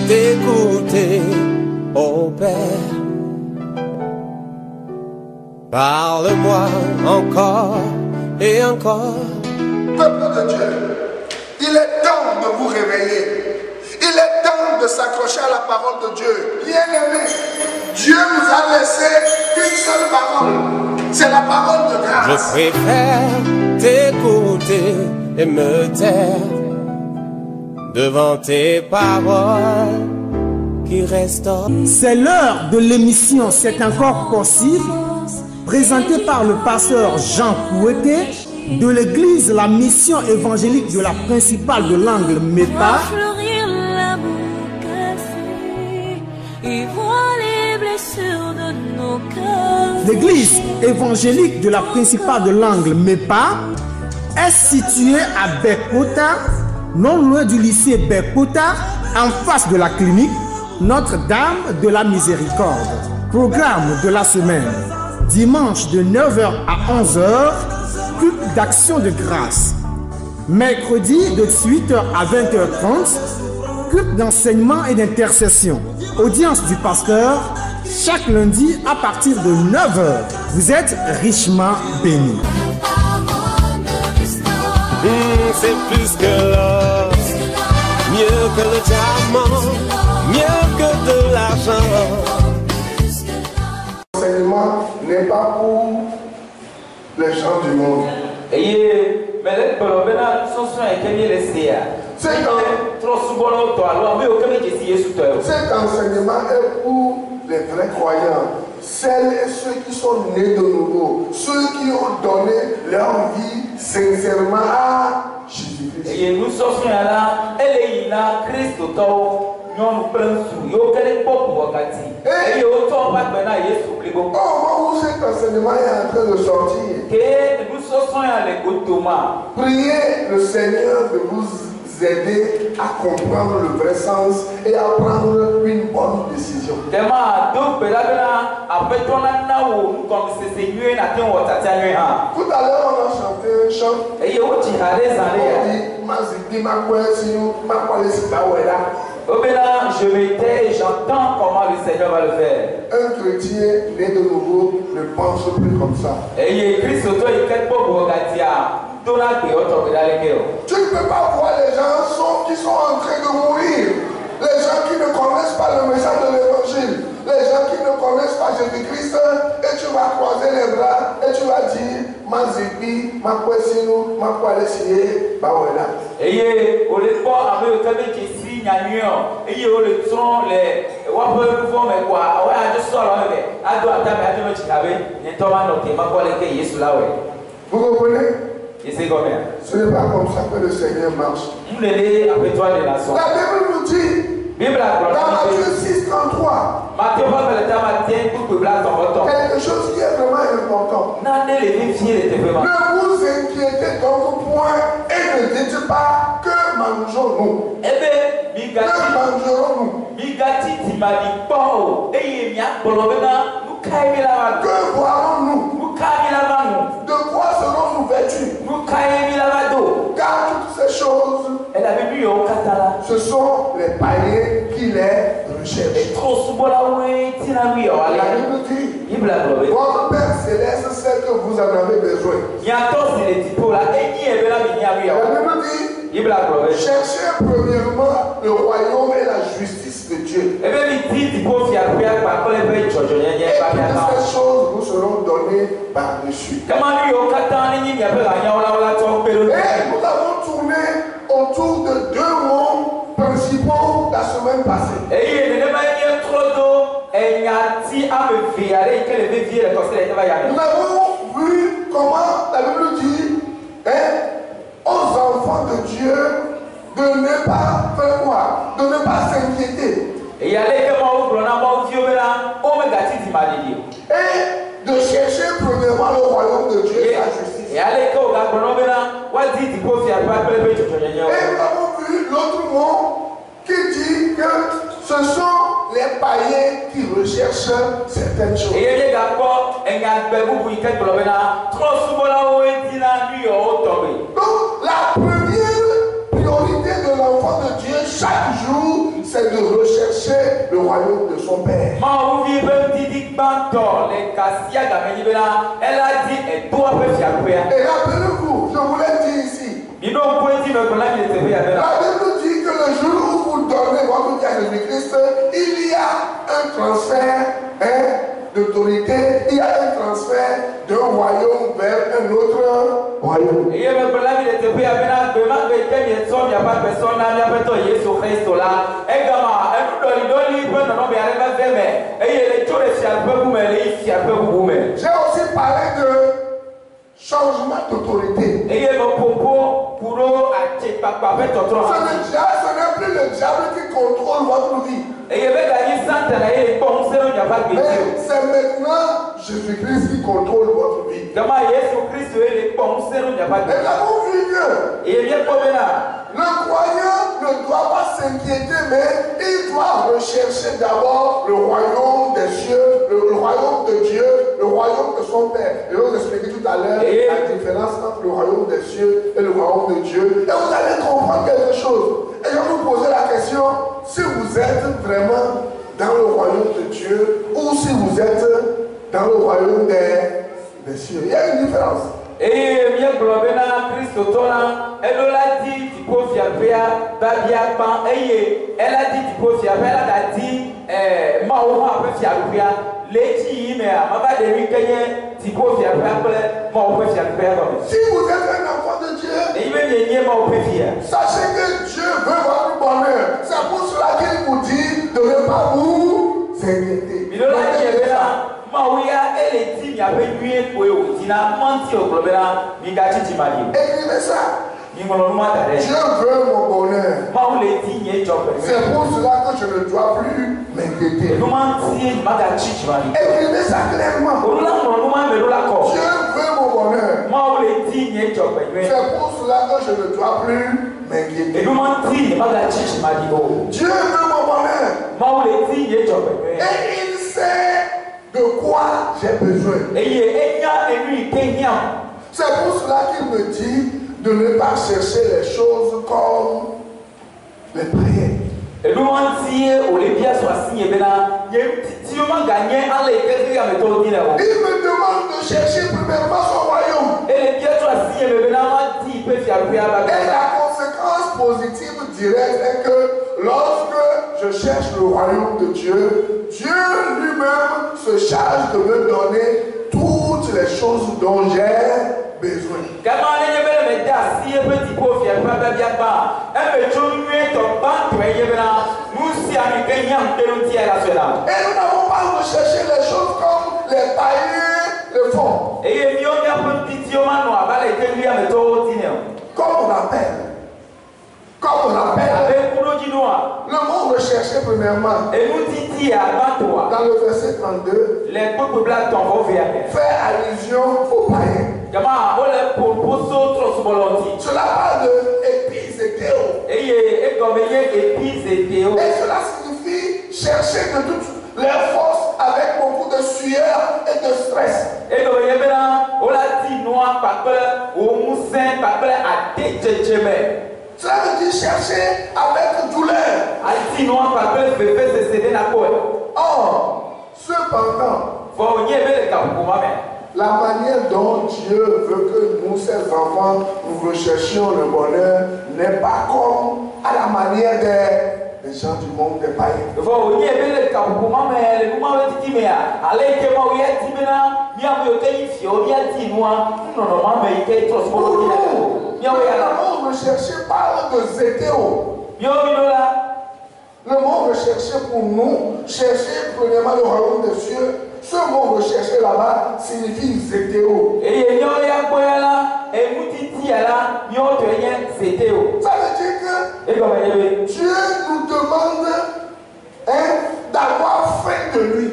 t'écouter, ô Père. Parle-moi encore et encore. Peuple de Dieu, il est temps de vous réveiller. Il est temps de s'accrocher à la parole de Dieu. Bien-aimé, Dieu nous a laissé une seule parole. C'est la parole de grâce. Je préfère t'écouter et me taire devant tes paroles qui restaurent. C'est l'heure de l'émission C'est encore possible, présentée par le pasteur Jean Kouété de l'église La Mission évangélique de la principale de l'angle MEPA. L'église évangélique de la principale de l'angle MEPA est située à Bekota, non loin du lycée Bekota, en face de la clinique Notre-Dame de la Miséricorde. Programme de la semaine: dimanche de 9h à 11h, culte d'action de grâce. Mercredi de 18h à 20h30, culte d'enseignement et d'intercession. Audience du pasteur chaque lundi à partir de 9h. Vous êtes richement bénis. C'est plus que l'or, mieux que le diamant, mieux que de l'argent. L'enseignement n'est pas pour les gens du monde. Cet enseignement est pour les vrais croyants, celles et ceux qui sont nés de nouveau, ceux qui ont donné leur vie sincèrement à Jésus-Christ. Au moment où cet enseignement est en train de sortir, priez le Seigneur de vous aider à comprendre le vrai sens et à prendre une bonne décision. Tout à l'heure, on a chanté un chant. On dit, je m'étais et j'entends comment le Seigneur va le faire. Un chrétien né de nouveau ne pense plus comme ça. Tu ne peux pas voir les gens qui sont en train de mourir. Les gens qui ne connaissent pas le message de l'évangile. Les gens qui ne connaissent pas Jésus-Christ. Et tu vas croiser les bras et tu vas dire Mazibi, Makwesino, Makwalesiye, Bawela. Vous comprenez? Ce n'est pas comme ça que le Seigneur marche. La Bible nous dit dans Matthieu 6:33 quelque chose qui est vraiment important. Ne vous inquiétez donc point et ne dites pas que mangeons-nous. Que mangerons-nous? Que boirons-nous? De quoi serons-nous vêtus? Car toutes ces choses, ce sont les païens qui les recherchent. La Bible dit, votre Père Céleste sait que vous en avez besoin. La Bible dit, cherchez premièrement le royaume et la justice de Dieu. Et toutes ces choses vous seront données par-dessus. Et nous avons tourné autour de deux mots principaux la semaine passée. Nous avons vu comment la Bible dit aux enfants de Dieu de ne pas faire quoi? De ne pas s'inquiéter. Et de chercher premièrement le royaume de Dieu et la justice. Et nous avons vu l'autre mot qui dit que ce sont les païens qui recherchent certaines choses. Donc la première priorité de l'enfant de Dieu chaque jour, c'est de rechercher le royaume de son Père. Et rappelez-vous, je vous l'ai dit ici. La Bible dit que le jour où vous donnez votre vie à Jésus-Christ, il y a un transfert d'autorité, il y a un transfert d'un royaume vers un autre royaume. J'ai aussi parlé de changement d'autorité. Ce n'est plus le diable qui contrôle votre vie. Mais c'est maintenant Jésus-Christ qui contrôle votre vie. Et l'avons vu que le croyant ne doit pas s'inquiéter, mais il doit rechercher d'abord le royaume des cieux, le royaume de Dieu, le royaume de son Père. Je vais vous expliquer tout à l'heure la différence entre le royaume des cieux et le royaume de Dieu. Et vous allez comprendre quelque chose. Et je vais vous poser la question, si vous êtes vraiment dans le royaume de Dieu ou si vous êtes dans le royaume des cieux. Il y a une différence. Et bien globena Christ tola elle l'a dit tu peux faire babia pan elle a dit tu peux faire elle a dit ma o ma peut faire leti mais ma ba de mi kenye tu peux faire ma o peut faire. Si vous êtes un enfant de Dieu, et il veut ma o peut faire. Sachez que Dieu veut votre bonheur. C'est pour cela qu'il vous dit de ne pas vous inquiéter. Écrivez ça. Dieu veut mon bonheur. C'est pour cela que je ne dois plus m'inquiéter. Écrivez ça clairement. Dieu veut mon bonheur. C'est pour cela que je ne dois plus m'inquiéter. Dieu veut mon bonheur. Et il sait de quoi j'ai besoin. C'est pour cela qu'il me dit de ne pas chercher les choses comme les païens. Il me demande de chercher premièrement son royaume. Et la conséquence positive directe est que lorsque je cherche le royaume de Dieu, Dieu lui-même se charge de me donner toutes les choses dont j'ai besoin. Et nous n'avons pas recherché les choses comme les païens le font. Comme on appelle. Le mot recherché premièrement. Dans le verset 32. Fait allusion aux païens. Cela parle de épizétéo. Et cela signifie chercher de toutes leurs forces avec beaucoup de sueur et de stress. Cela veut dire chercher avec douleur. Or, cependant, la manière dont Dieu veut que nous, ses enfants, nous recherchions le bonheur n'est pas comme à la manière des gens du monde, des païens. Le mot recherché parle de zétéo. Le mot recherché pour nous, chercher premièrement le royaume des cieux, ce mot recherché là-bas signifie zétéo. Ça veut dire que Dieu nous demande d'avoir faim de lui.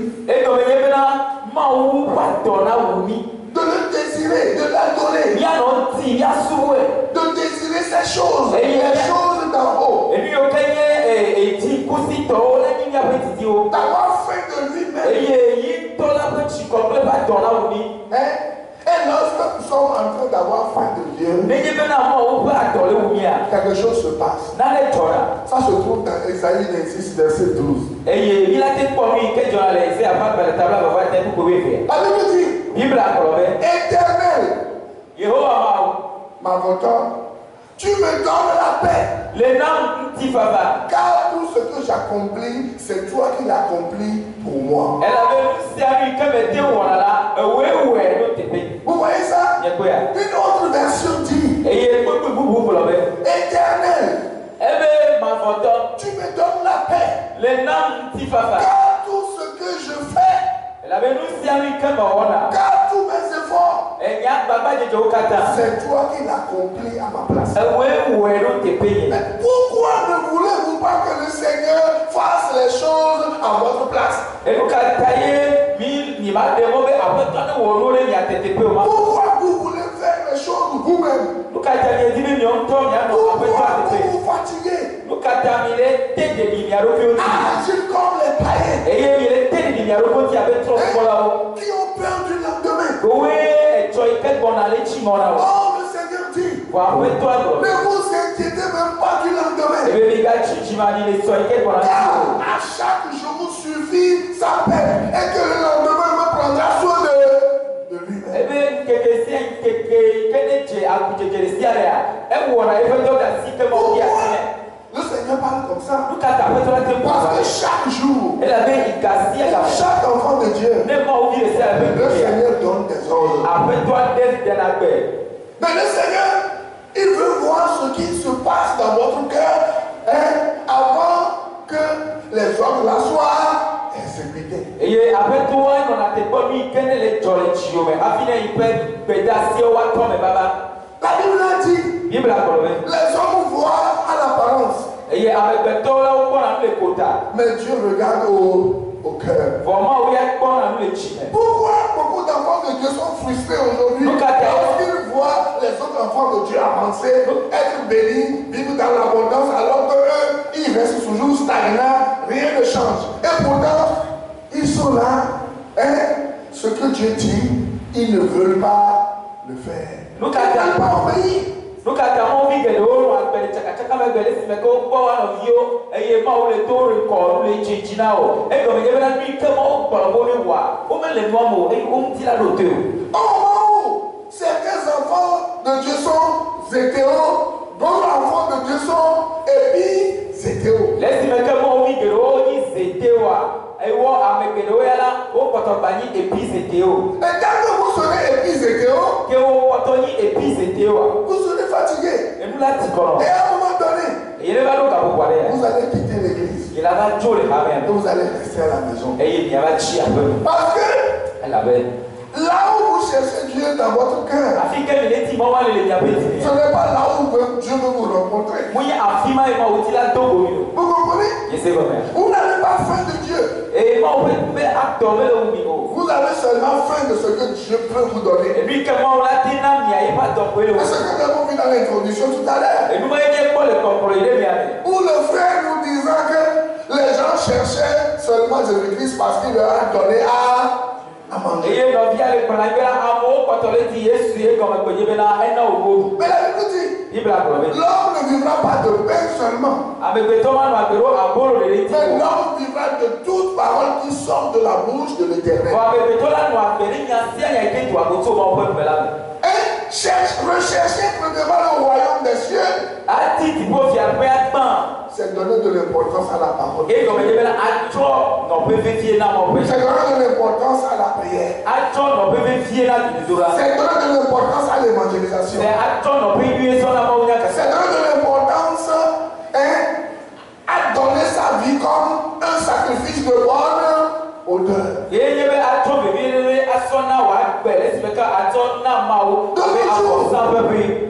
De le désirer, de l'adorer. De désirer ces choses, les choses d'en haut. D'avoir faim de lui-même. Et Et lorsque nous sommes en train d'avoir faim de Dieu, quelque chose se passe. Ça se trouve dans Ésaïe 26, verset 12. La Bible dit, Éternel, ma votant, tu me donnes la paix. Car tout ce que j'accomplis, c'est toi qui l'accomplis pour moi. Vous voyez ça? Une autre version dit, Éternel, tu me donnes la paix. Car tout ce que je fais, car tous mes efforts, c'est toi qui l'accomplis à ma place. Mais pourquoi ne voulez-vous pas que le Seigneur fasse les choses à votre place? Pourquoi vous voulez faire les choses vous-même? Pourquoi vous vous fatiguez? Agir comme les païens qui ont peur du lendemain. Oh, le Seigneur dit, ne vous inquiétez même pas du lendemain. Car à chaque jour suffit sa paix et que le lendemain me prendra soin de lui-même. Le Seigneur parle comme ça. Parce que chaque jour, chaque enfant de Dieu, le Seigneur donne des ordres. Mais le Seigneur, il veut voir ce qui se passe dans votre cœur avant que les ordres là soient exécutés. La Bible a dit, les hommes voient à l'apparence, mais Dieu regarde au cœur. Pourquoi beaucoup d'enfants de Dieu sont frustrés aujourd'hui lorsqu'ils voient les autres enfants de Dieu avancer, être bénis, vivre dans l'abondance, alors qu'eux, ils restent toujours stagnants, rien ne change. Et pourtant, ils sont là, ce que Dieu dit, ils ne veulent pas le faire. Ils ne veulent pas obéir. Au moment où certains enfants de Dieu sont zétéos, d'autres enfants de Dieu sont épizétéos. Et quand vous serez épizétéos, vous serez fatigué. Et à un moment donné, vous allez quitter l'église. Et vous allez rester à la maison. Parce que là où vous cherchez Dieu dans votre cœur, ce n'est pas là où Dieu veut vous rencontrer. Vous comprenez? Vous n'avez pas faim de Dieu. Vous avez seulement faim de ce que Dieu peut vous donner. C'est ce que nous avons vu dans l'introduction tout à l'heure. Où le frère nous disant que les gens cherchaient seulement Jésus-Christ parce qu'il leur a donné à manger. Mais la Bible dit, l'homme ne vivra pas de pain seulement, mais l'homme vivra de toute parole qui sort de la bouche de l'Éternel. Rechercher premièrement le royaume des cieux, c'est donner de l'importance à la parole. C'est donner de l'importance à la prière. C'est donner de l'importance à l'évangélisation. C'est donner de l'importance à donner sa vie comme un sacrifice de bonne odeur.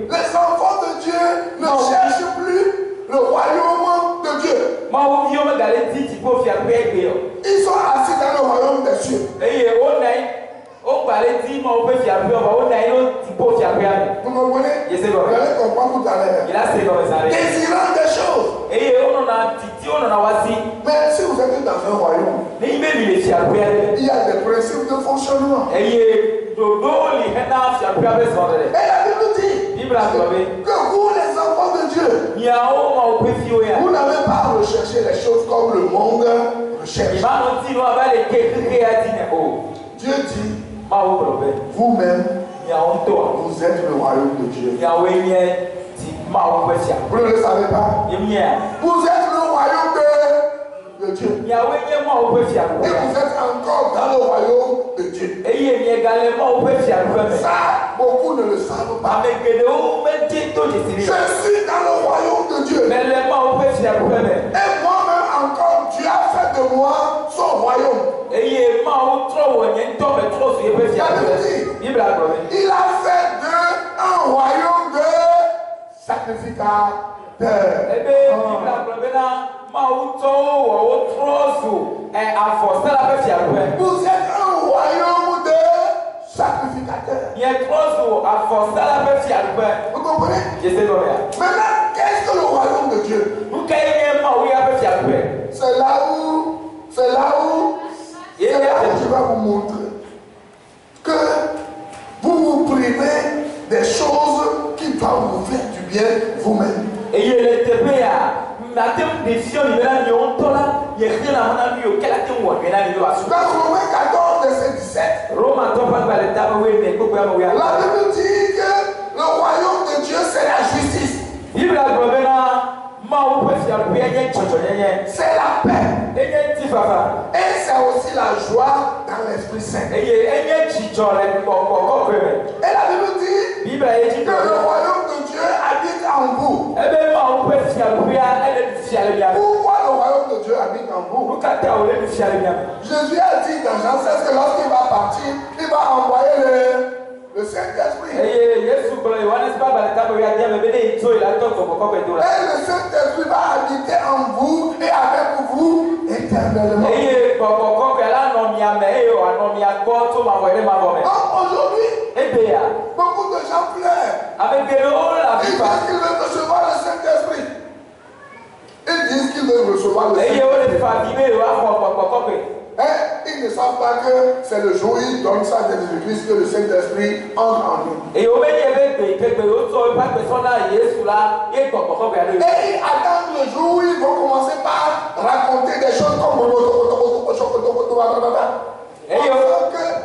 Les enfants de Dieu ne cherchent plus le royaume de Dieu. Ils sont assis dans le royaume des cieux. Vous comprenez? Vous allez comprendre tout à l'heure. Désirant des choses. Mais si vous êtes dans un royaume, il y a des principes de fonctionnement. la Bible dit que vous, les enfants de Dieu, vous n'avez pas à rechercher les choses comme le monde recherche. Dieu dit, vous-même, vous êtes le royaume de Dieu. Vous ne le savez pas? Vous êtes le royaume de Dieu. Et vous êtes encore dans le royaume de Dieu. Ça, beaucoup ne le savent pas. Je suis dans le royaume de Dieu. Et moi-même encore, Dieu a fait de moi son royaume. Il a fait un royaume de sacrificateurs. Vous êtes un royaume de sacrificateurs. Vous comprenez? Maintenant, qu'est-ce que le royaume de Dieu? C'est là où je vais vous montrer que vous vous privez des choses qui doivent vous faire du bien vous-même. Dans Romains 14, verset 17, la Bible dit que le royaume de Dieu, c'est la justice. C'est la paix. Et c'est aussi la joie dans l'Esprit Saint. Et la Bible dit que le royaume de Dieu habite en vous. Pourquoi le royaume de Dieu habite en vous? Jésus a dit dans Jean 16 que lorsqu'il va partir, il va envoyer le Saint-Esprit. Et le Saint-Esprit va habiter en vous et avec vous éternellement. Donc aujourd'hui, beaucoup de gens pleurent. Ils disent qu'ils veulent recevoir le Saint-Esprit. Ils disent qu'ils veulent recevoir le Saint-Esprit. Ils ne savent pas que c'est le jour où ils donnent ça à Jésus-Christ que le Saint-Esprit entre en nous. Et ils attendent le jour où ils vont commencer par raconter des choses comme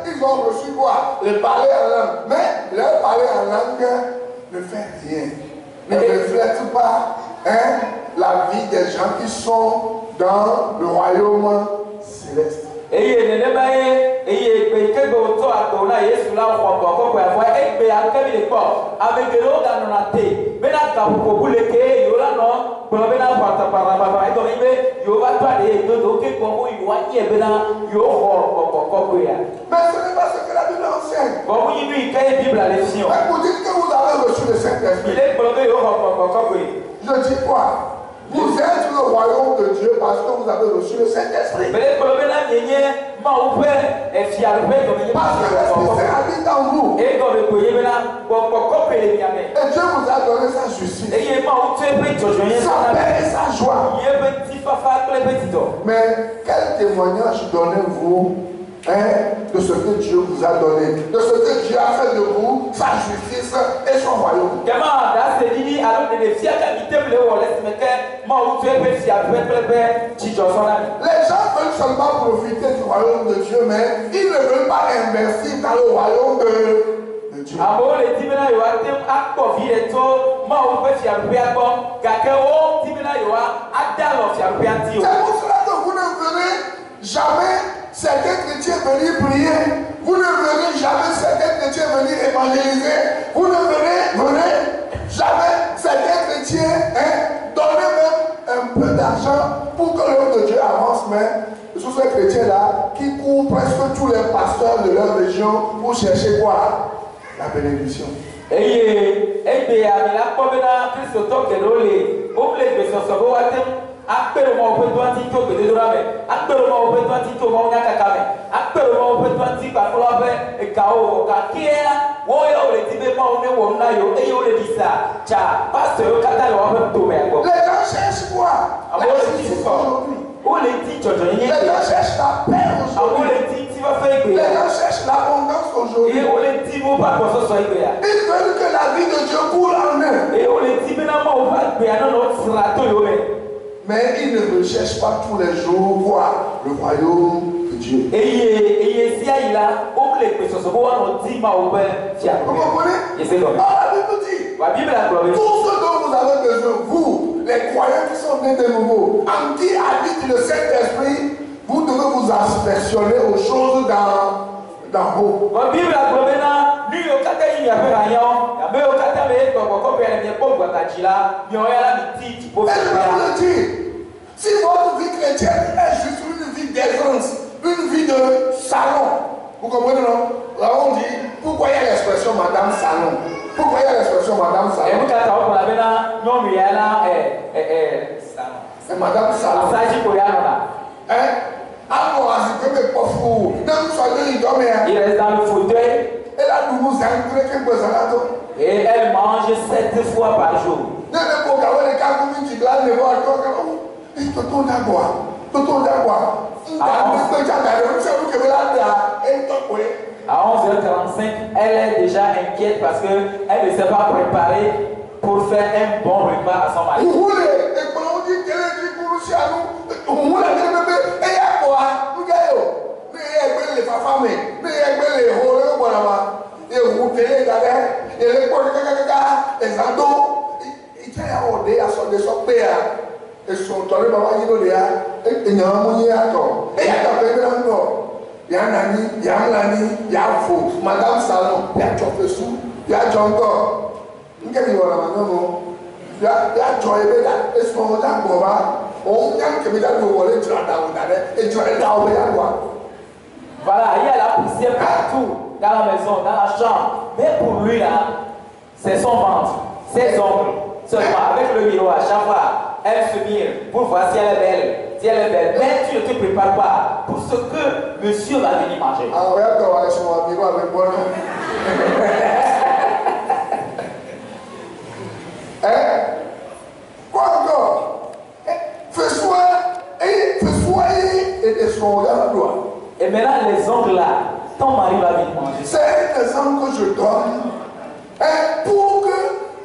ils ont reçu quoi? Le parler en langue. Mais leur parler en langue ne fait rien. Ne reflète pas la vie des gens qui sont dans le royaume céleste. Mais ce n'est pas ce que la Bible enseigne. Mais vous dites que vous avez reçu le Saint-Esprit. Je dis quoi? Vous êtes le royaume de Dieu parce que vous avez reçu le Saint-Esprit. Parce que l'Esprit Saint habite en vous. Et Dieu vous a donné sa justice, sa paix et sa joie. Mais quel témoignage donnez-vous de ce que Dieu vous a donné, de ce que Dieu a fait de vous, sa justice et son royaume? Les gens veulent seulement profiter du royaume de Dieu, mais ils ne veulent pas investir dans le royaume de Dieu. C'est pour cela que vous ne verrez jamais certains chrétiens venir prier. Vous ne verrez jamais certains chrétiens venir évangéliser. Vous ne verrez jamais certains chrétiens donner même un peu d'argent pour que l'œuvre de Dieu avance. Mais sous ces chrétiens-là qui courent presque tous les pasteurs de leur région pour chercher quoi? La bénédiction. Les gens cherchent quoi? La justice aujourd'hui. Les gens cherchent la paix aujourd'hui. Les gens cherchent l'abondance aujourd'hui. Ils veulent que la vie de Dieu coule en eux. Mais ils ne recherchent pas tous les jours quoi? Le royaume de Dieu. Vous comprenez? La Bible dit, tout ce dont vous avez besoin, vous, les croyants qui sont nés de nouveau, en qui habite le Saint-Esprit, vous devez vous aspersionner aux choses d'en haut. La Bible dit, si votre vie chrétienne est juste une vie d'aisance, une vie de salon, vous comprenez non? Là on dit, pourquoi il y a l'expression Madame Salon? Pourquoi il y a l'expression Madame Salon? C'est Madame Salon. Hein? Il reste dans le fauteuil. Et elle mange 7 fois par jour. À 11h45, elle est déjà inquiète parce qu'elle ne s'est pas préparée pour faire un bon repas à son mari. Madame Salon, il y a Chopesou, il y a Djongo. Il y a voilà, il y a la poussière partout, dans la maison, dans la chambre. Mais pour lui, là, c'est son ventre, ses ongles. Seulement, avec le miroir, à chaque fois, elle se mire pour voir si elle est belle. Si elle est belle. Mais tu ne te prépares pas pour ce que monsieur va venir manger. Ah, regarde, on va sur mon miroir avec moi. Hein? Quoi encore? Fais soin et des soins dans la doigt. Et maintenant, les ongles là, ton mari va venir manger. C'est un exemple que je donne pour que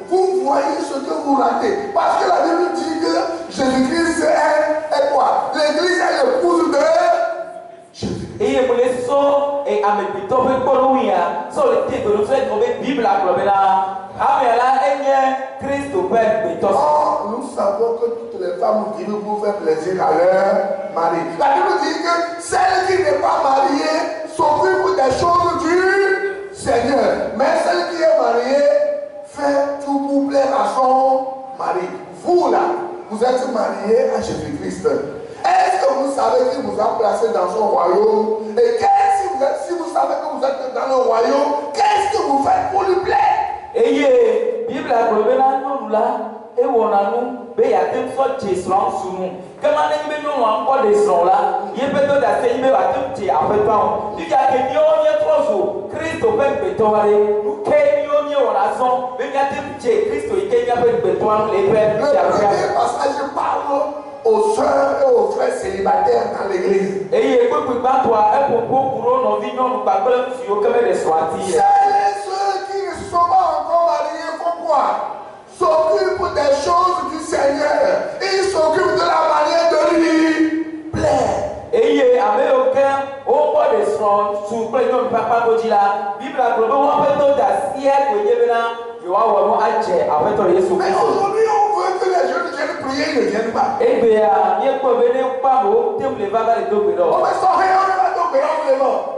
vous voyez ce que vous ratez. Parce que la Bible dit que Jésus-Christ est quoi? L'église est l'épouse de Jésus. Et il voulait ça et à mes pitons, mais pour nous, sur le titre, nous sommes tombés Bible à Globena. Or, nous savons que toutes les femmes vivent pour faire plaisir à leur mari. La Bible dit que celle qui n'est pas mariée s'occupe des choses du Seigneur. Mais celle qui est mariée fait tout pour plaire à son mari. Vous là, vous êtes mariés à Jésus-Christ. Est-ce que vous savez qu'il vous a placé dans son royaume? Et si vous savez que vous êtes dans le royaume, qu'est-ce que vous faites pour lui plaire? Et Bible a globé là, nous là, et on a nous, mais il y a des fois qui sont sous nous. Comme on est nous encore des sons là, il y a peut-être des assez mais à tout petit après pas. Il y a que nous on y est trop jours. Christ au même bétoir, nous qui on y est on a son, mais il y a des petits Christ il y a un bétoir les pères. Le premier passage parle aux soeurs et aux frères célibataires dans l'église. Et il y a beaucoup de toi, un propos pour nos vies, nous pas comme si aucun des soirs. Sont pas encore mariés, pourquoi? S'occupent des choses du Seigneur. Ils s'occupent de la manière de lui plaire. Et il y a aucun au bord des soins, sous le nom de Papa Godila, Bible a globé, on peut tout d'assiette, vous y avez là, il y a un adjet avec ton Jésus. Mais aujourd'hui, on veut que les jeunes viennent prier, ils ne viennent pas. Eh bien, il y a quoi venir pas, vous, tu les vas les deux pédants. On va sortir, on va deux pédants, on les morts.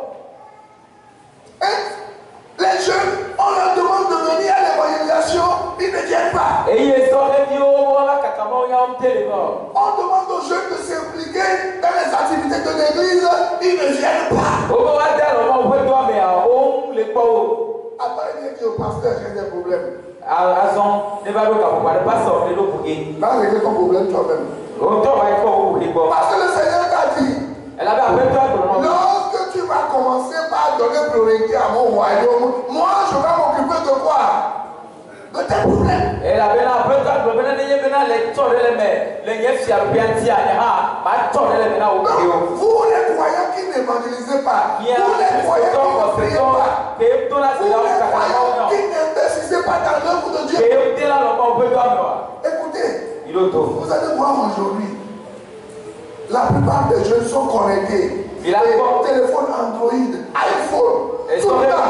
Les jeunes, on leur demande de venir à l'évangélisation, ils ne viennent pas. Et ils sont venus au voilà, on demande aux jeunes de s'impliquer dans les activités de l'église, ils ne viennent pas. Après, il dit au pasteur, j'ai des problèmes. Là, réglez ton problème toi-même. Parce que le Seigneur t'a dit, lorsque tu vas commencer par donner priorité à mon royaume, moi je vais m'occuper de quoi? De tes problèmes. Vous les croyants qui n'évangélisaient pas. Tous les croyants qui ne priaient pas. Tous les croyants qui n'investissaient pas dans l'œuvre de Dieu. Écoutez, vous allez voir aujourd'hui, la plupart des jeunes sont connectés. Les téléphones Android, iPhone, tout le temps,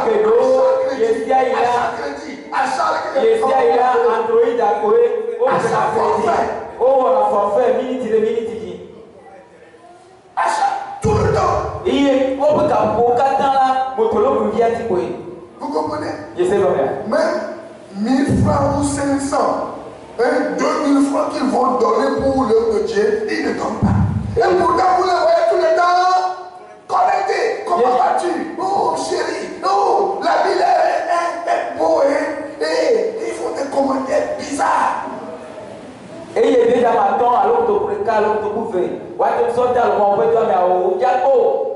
à chaque crédit, tout le temps. Vous comprenez? Même 1000 francs ou 500, 2000 francs qu'ils vont donner pour l'œuvre de Dieu, ils ne donnent pas. Et pourtant, vous les voyez tout le temps connectés. Comment vas-tu? Oh chérie, oh, la ville est beau, et ils font des commentaires bizarres. Et il est déjà maintenant à l'autre préca, à l'autre bouffée. Ouais, tu me sortes à l'homme, on peut dire, mais au Jaco,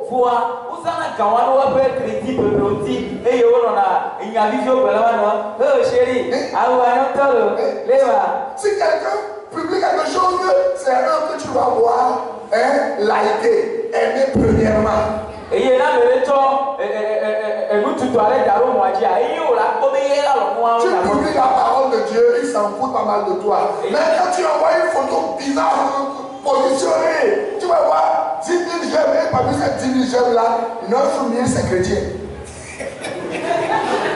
fois, où ça n'a qu'à on va faire crédit, petit, et on a une vision pour la main. Oh chérie, ah ouais, non, si quelqu'un publie quelque chose, c'est un que tu vas voir, liker, aimer premièrement. Et il y a là le temps, nous tutoions d'Aro Moadja, et il y a la comédie là, tu publies la parole de Dieu, il s'en fout pas mal de toi. Mais quand tu envoies une photo bizarre, positionnée, tu vas voir 10 000 j'aime, et parmi ces 10 000 j'aime là, 9 000 c'est chrétien.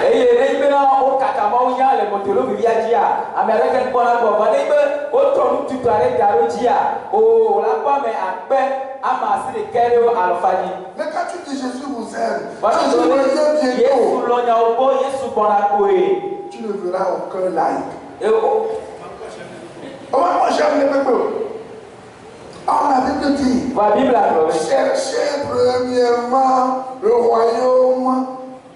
Et il est maintenant au Katama où il y a les motos via Dia, Américain pour la Boba, au ton tutoiement d'Aro Dia, oh la pomme est à paix, à masser les kérés à l'Alphani. Mais quand tu dis Jésus vous aime, Jésus vous aime bientôt, tu ne verras aucun like. Moi j'aime les peuples. Oh, la Bible dit, cherchez premièrement le royaume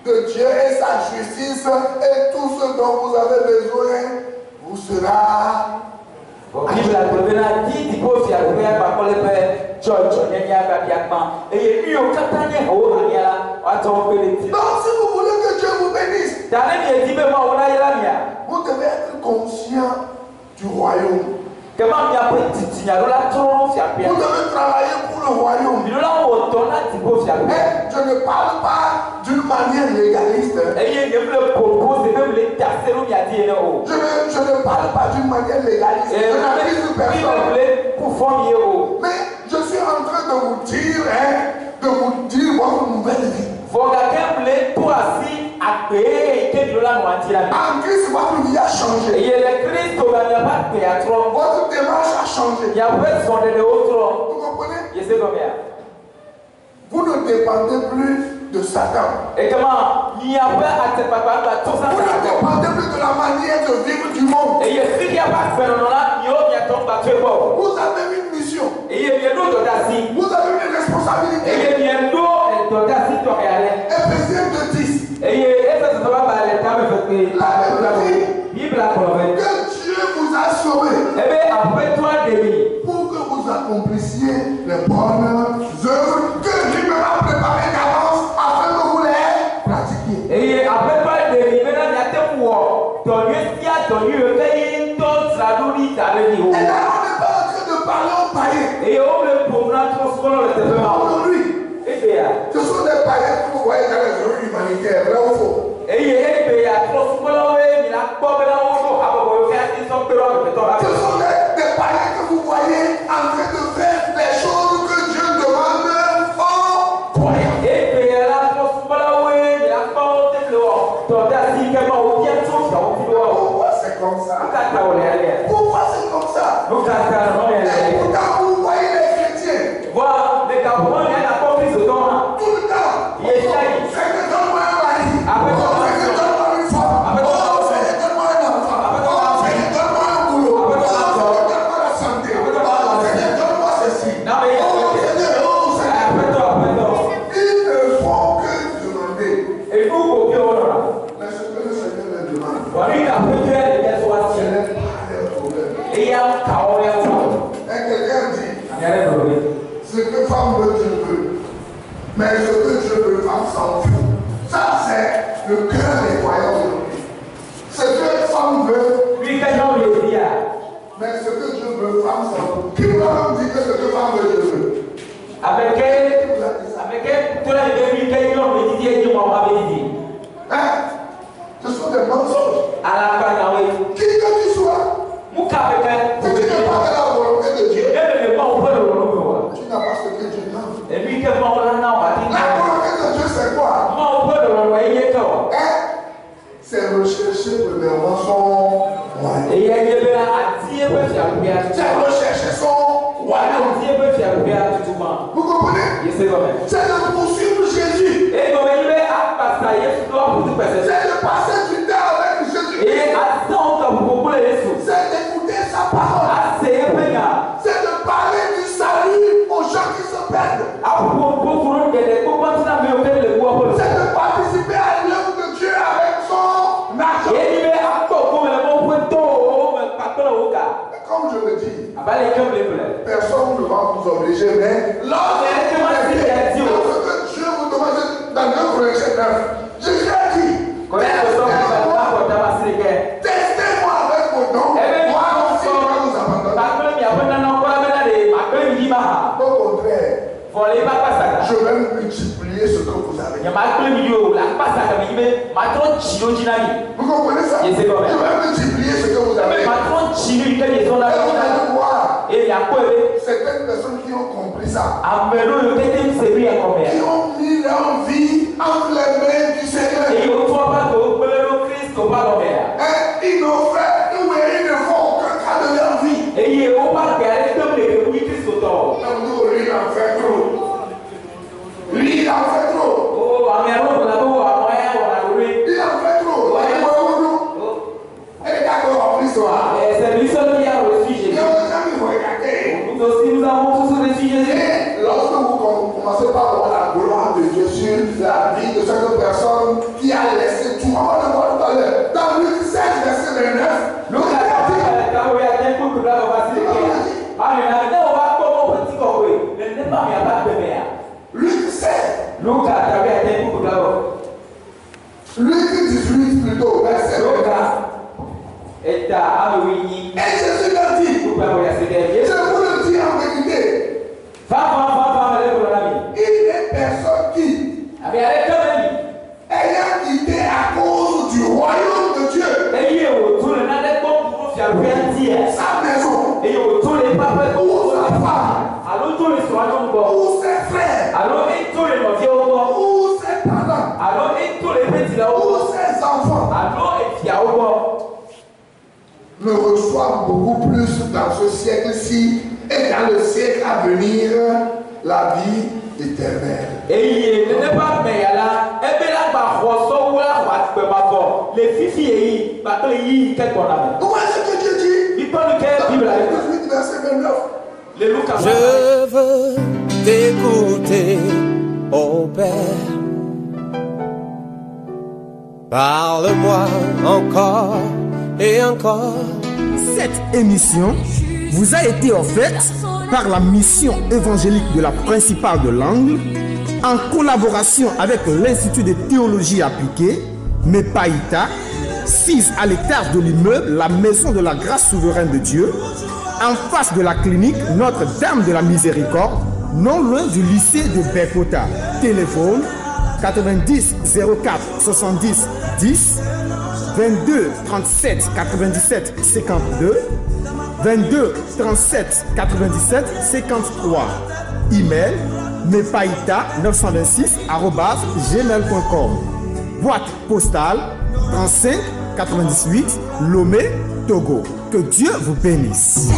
de Dieu et sa justice, et tout ce dont vous avez besoin vous sera. Donc si vous voulez que Dieu vous bénisse, vous devez être conscient du royaume. Vous devez travailler pour le royaume. Et je ne parle pas d'une manière légaliste. Je ne parle pas d'une manière légaliste. Je n'accuse personne. Mais je suis en train de vous dire votre nouvelle vie. En Christ, votre vie a changé. Votre démarche a changé. Vous comprenez? Vous ne dépendez plus de Satan. Vous ne dépendez plus de la manière de vivre du monde. Vous avez une mission. Vous avez une responsabilité. Éphésiens 2:10. La Bible dit que Dieu vous a sauvé pour que vous accomplissiez les bonnes œuvres que Dieu m'a préparées d'avance afin que vous les pratiquiez. Et là, on n'est pas en train de parler aux païens. Aujourd'hui, ce sont des païens que vous voyez dans les œuvres humanitaires, vrai ou faux? Ce sont des païens que vous voyez en train de faire les choses que Dieu demande aux croyants. Pourquoi c'est comme ça? Pourquoi c'est comme ça? Et pourtant vous voyez les chrétiens tout le temps. C'est que donne-moi un mari. C'est que donne-moi une femme. C'est que donne-moi un enfant. C'est que donne-moi un boulot. C'est que donne-moi la santé. C'est que donne-moi ceci. Ils ne font que demander. Mais ce que le Seigneur leur demande, ce n'est pas leur problème. Et quelqu'un dit, ce que femme veut, Dieu veut. Mais ce que Dieu veut, femme s'en fout. Ça, c'est le cœur des croyants aujourd'hui. Ce que femme veut, mais ce que Dieu veut, femme s'en fout. Qui vous a même dit que ce que femme veut, Dieu veut? Avec volonté de Dieu, c'est quoi? C'est rechercher premièrement son royaume. C'est rechercher son royaume. Vous comprenez? C'est de poursuivre Jésus. C'est de passer du temps avec Jésus. C'est d'écouter sa parole. C'est de parler du salut aux gens qui se perdent. C'est de participer à l'œuvre de Dieu avec son argent. Comme je le dis, personne ne va vous obliger, mais lorsque Dieu vous demande dans 2 Corinthiens 9, Jésus a dit, testez-moi avec vos dons, moi aussi je vais vous abandonner. Au contraire, je vais multiplier ce que vous avez. Vous comprenez ça? Je vais multiplier ce que vous avez. Et certaines personnes qui ont compris ça, qui ont mis leur vie entre les mains du Seigneur, ils n'ont fait ils ne font aucun cas de leur vie. Lui, il en fait trop. Lui, il en fait trop. Il en fait trop. Elle est d'accord en l'histoire. C'est lui seul qui a reçu Jésus. Nous aussi, nous avons tous reçu Jésus. Et lorsque vous commencez par voir la gloire de Dieu sur la vie de cette personne qui a laissé tout, on va le voir tout à l'heure. Dans Luc 16, verset 29, Luc 16. Luc 18 plutôt, verset 29. Et Jésus leur dit, je vous le dis en vérité, il n'est personne qui, ayant quitté à cause du royaume de Dieu, sa maison, ou sa femme, ou ses frères, ou ses parents, ou ses enfants, ne reçoivent beaucoup plus dans ce siècle-ci et dans le siècle à venir la vie éternelle. Comment est-ce que Dieu dit? Verset 29. Je veux t'écouter, ô Père. Parle-moi encore et encore. Cette émission vous a été offerte par la mission évangélique de la Principale de l'Angle en collaboration avec l'Institut de théologie appliquée, MEPAITA, 6 à l'étage de l'immeuble La Maison de la Grâce Souveraine de Dieu, en face de la clinique Notre-Dame de la Miséricorde, non loin du lycée de Bekota. Téléphone 90 04 70 10 22 37 97 52 22 37 97 53. Email mepaïta926@gmail.com. Boîte postale 35 98 Lomé, Togo. Que Dieu vous bénisse.